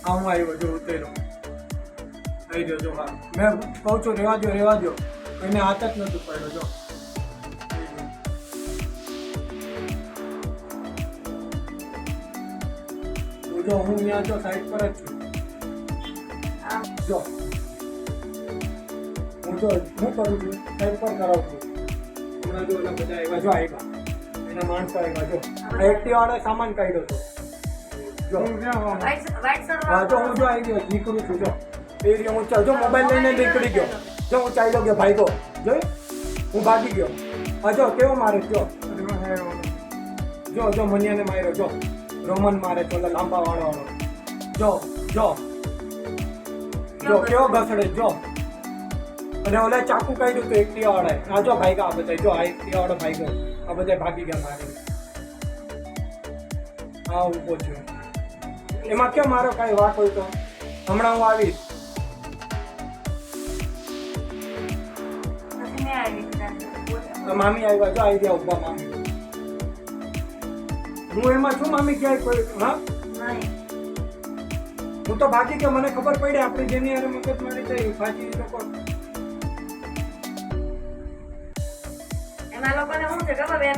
હું આવ્યો જો ઉતર્યો આવી રહ્યો જો હા મેં કહું છું રેવા દો એને હાથ જ નતું પડ્યો જો જો હું અહીંયા જો સાઈડ પર જ છું જો હું જો શું કરું છું સાઈડ પર કરાવું છું હમણાં જો ઓલા બધા આવ્યા એના માણસો આવ્યા જો એક્ટિવા વાળા સામાન કાઢ્યો હતો જો હા જો હું જો આવી ગયો નીકળું છું જો એ રહ્યો હું ચાલ જો મોબાઈલ લઈને નીકળી ગયો જો હું ચાલ્યો ગયો ભાઈગો જોઈ હું ભાગી ગયો હા જો કેવો મારે જો મનિયાને માર્યો જો રોમન મારે તો લાંબા વાળો જો કેવો ઘસડે જો અને ઓલા ચાકુ કાઢ્યું તો એકટીવા વાળાએ આ જો ભાઈ આ બધા જો આ એકટીવા વાળો ભાઈ ગયો આ બધા ભાગી ગયા મારે હા ઊભો છું એમાં કેમ મારો કાંઈ વાક હોય તો હમણાં હું આવીશ મામી આવ્યા જો આવી ગયા ઉભા મામી હું એમાં છું મામી ક્યાંય કોઈ હા હું તો ભાગી ગયો મને ખબર પડી આપણી જેની યાર મગજ મારી થઈ ભાજી લોકો એના લોકોને શું છે ખબર એનો